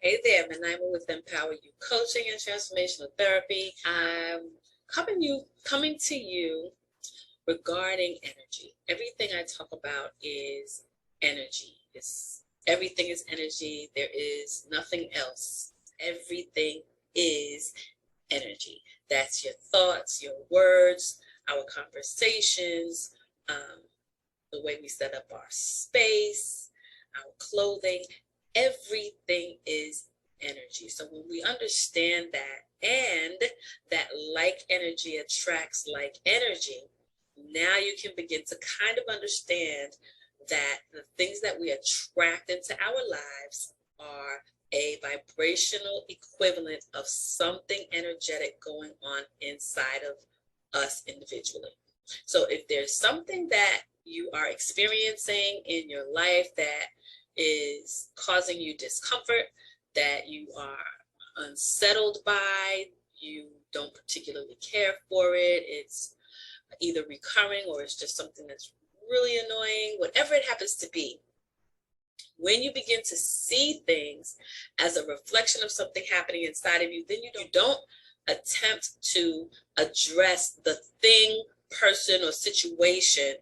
Hey there, Miniimah with MPowerU Coaching and Transformational Therapy. I'm coming to you regarding energy. Everything I talk about is energy. Everything is energy. There is nothing else. Everything is energy. That's your thoughts, your words, our conversations, the way we set up our space, our clothing. Everything is energy. So when we understand that, and that like energy attracts like energy, now you can begin to kind of understand that the things that we attract into our lives are a vibrational equivalent of something energetic going on inside of us individually. So if there's something that you are experiencing in your life that is causing you discomfort, that you are unsettled by, you don't particularly care for it, it's either recurring or it's just something that's really annoying, whatever it happens to be, when you begin to see things as a reflection of something happening inside of you, then you don't attempt to address the thing, person, or situation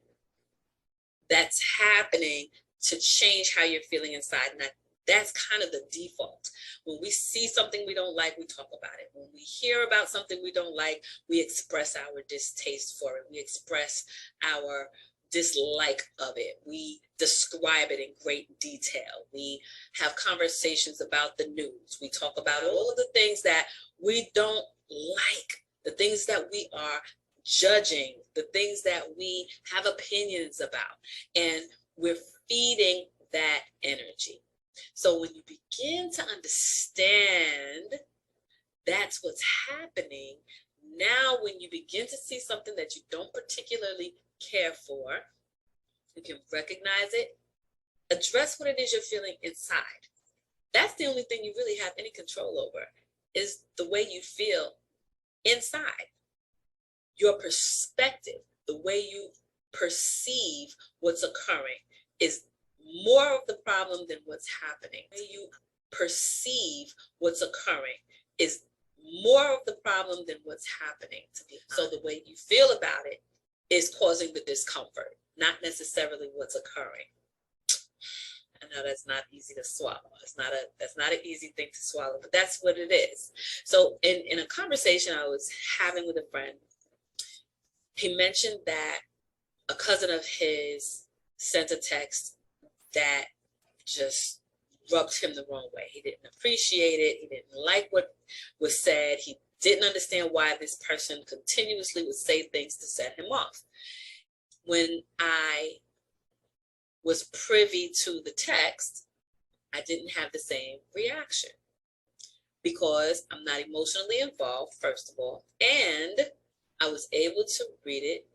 that's happening to change how you're feeling inside. And that's kind of the default. When we see something we don't like, we talk about it. When we hear about something we don't like, we express our distaste for it. We express our dislike of it. We describe it in great detail. We have conversations about the news. We talk about all of the things that we don't like, the things that we are judging, the things that we have opinions about. And we're feeding that energy. So when you begin to understand that's what's happening, now when you begin to see something that you don't particularly care for, you can recognize it, address what it is you're feeling inside. That's the only thing you really have any control over, is the way you feel inside. Your perspective, the way you perceive what's occurring, is more of the problem than what's happening. The way you perceive what's occurring is more of the problem than what's happening to be. So the way you feel about it is causing the discomfort, not necessarily what's occurring. I know that's not easy to swallow. That's not an easy thing to swallow, but that's what it is. So in a conversation I was having with a friend, he mentioned that a cousin of his sent a text that just rubbed him the wrong way. He didn't appreciate it. He didn't like what was said. He didn't understand why this person continuously would say things to set him off. When I was privy to the text, I didn't have the same reaction because I'm not emotionally involved, first of all, and I was able to read it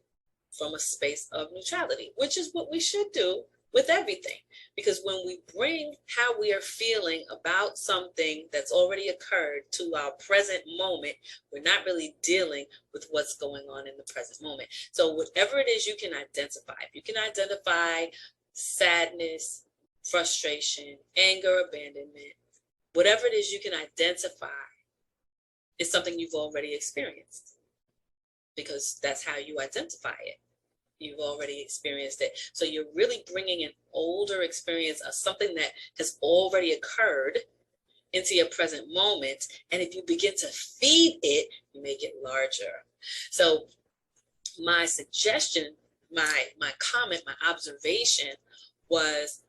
from a space of neutrality, which is what we should do with everything. Because when we bring how we are feeling about something that's already occurred to our present moment, we're not really dealing with what's going on in the present moment. So whatever it is you can identify, if you can identify sadness, frustration, anger, abandonment, whatever it is you can identify is something you've already experienced, because that's how you identify it. You've already experienced it. So you're really bringing an older experience of something that has already occurred into your present moment. And if you begin to feed it, you make it larger. So my suggestion, my comment, my observation was,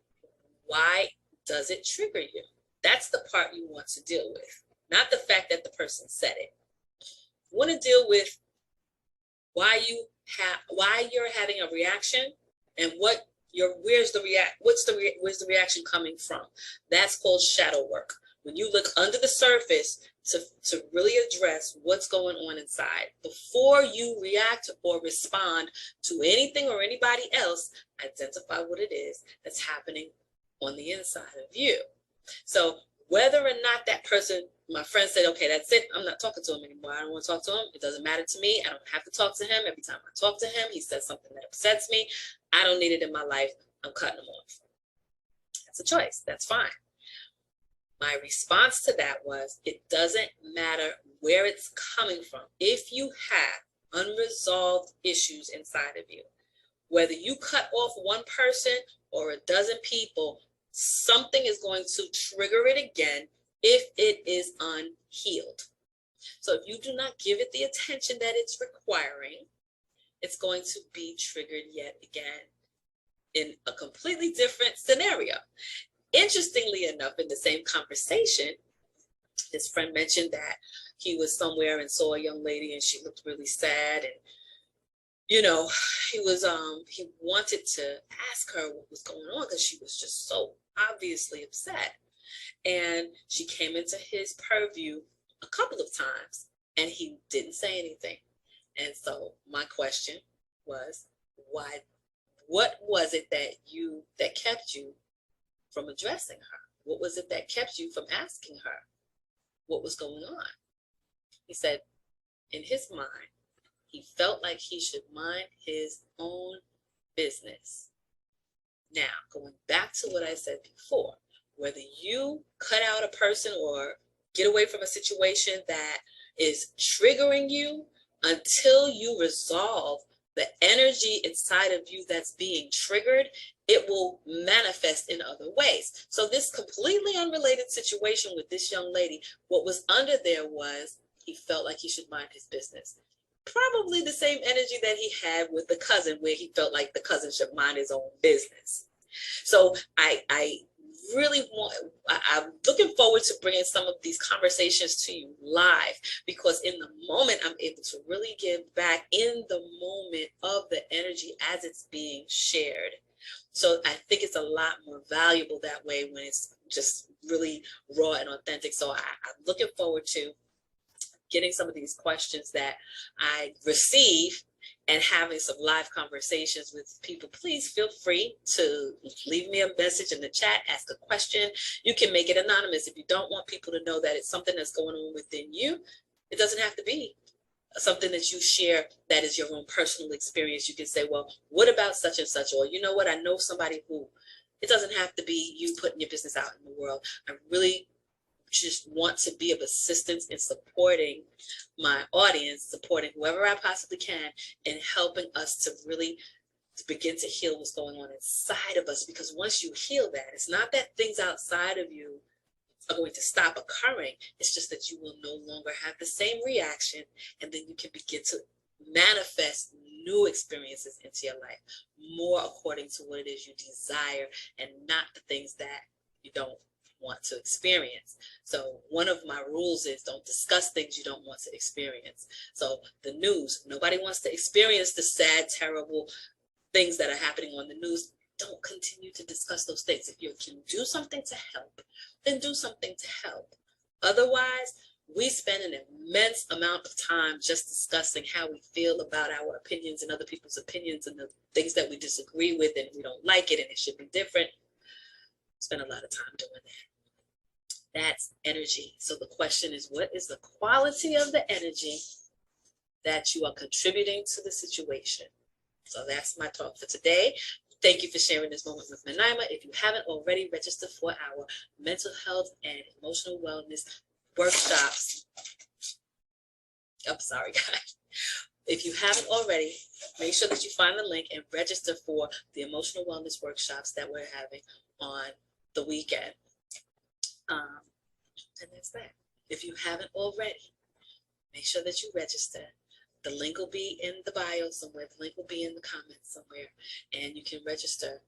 why does it trigger you? That's the part you want to deal with, not the fact that the person said it. You want to deal with why you're having a reaction and where's the reaction coming from. That's called shadow work. When you look under the surface to really address what's going on inside before you react or respond to anything or anybody else, identify what it is that's happening on the inside of you. So whether or not that person, my friend said, okay, that's it, I'm not talking to him anymore. I don't want to talk to him. It doesn't matter to me. I don't have to talk to him. Every time I talk to him, he says something that upsets me. I don't need it in my life. I'm cutting him off. That's a choice. That's fine. My response to that was, it doesn't matter where it's coming from. If you have unresolved issues inside of you, whether you cut off one person or a dozen people, something is going to trigger it again if it is unhealed. So if you do not give it the attention that it's requiring, it's going to be triggered yet again in a completely different scenario. Interestingly enough, in the same conversation, his friend mentioned that he was somewhere and saw a young lady and she looked really sad, and he wanted to ask her what was going on because she was just so obviously upset. And she came into his purview a couple of times and he didn't say anything. And so my question was, why? What was it that kept you from addressing her? What was it that kept you from asking her what was going on? He said, in his mind, he felt like he should mind his own business. Now, going back to what I said before, whether you cut out a person or get away from a situation that is triggering you, until you resolve the energy inside of you that's being triggered, it will manifest in other ways. So this completely unrelated situation with this young lady, what was under there was he felt like he should mind his business. Probably the same energy that he had with the cousin, where he felt like the cousin should mind his own business. So I'm looking forward to bringing some of these conversations to you live, because in the moment I'm able to really give back in the moment of the energy as it's being shared. So I think it's a lot more valuable that way when it's just really raw and authentic. So I'm looking forward to getting some of these questions that I receive and having some live conversations with people. Please feel free to leave me a message in the chat, ask a question. You can make it anonymous if you don't want people to know that it's something that's going on within you. It doesn't have to be something that you share that is your own personal experience. You can say, well, what about such and such? Or, you know what, I know somebody who. It doesn't have to be you putting your business out in the world. I really just want to be of assistance in supporting my audience, supporting whoever I possibly can, and helping us to really begin to heal what's going on inside of us. Because once you heal that, it's not that things outside of you are going to stop occurring. It's just that you will no longer have the same reaction, and then you can begin to manifest new experiences into your life, more according to what it is you desire and not the things that you don't want to experience. So one of my rules is don't discuss things you don't want to experience. So the news, nobody wants to experience the sad, terrible things that are happening on the news. Don't continue to discuss those things. If you can do something to help, then do something to help. Otherwise, we spend an immense amount of time just discussing how we feel about our opinions and other people's opinions and the things that we disagree with, and we don't like it and it should be different. Spend a lot of time doing that. That's energy. So the question is, what is the quality of the energy that you are contributing to the situation? So that's my talk for today. Thank you for sharing this moment with Miniimah. If you haven't already, registered for our mental health and emotional wellness workshops. I'm sorry, guys. If you haven't already, make sure that you find the link and register for the emotional wellness workshops that we're having on the weekend. And that's that. If you haven't already, make sure that you register. The link will be in the bio somewhere. The link will be in the comments somewhere. And you can register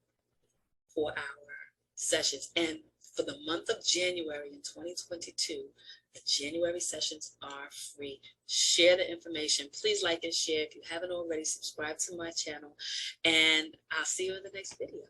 for our sessions. And for the month of January in 2022, the January sessions are free. Share the information. Please like and share. If you haven't already, subscribe to my channel. And I'll see you in the next video.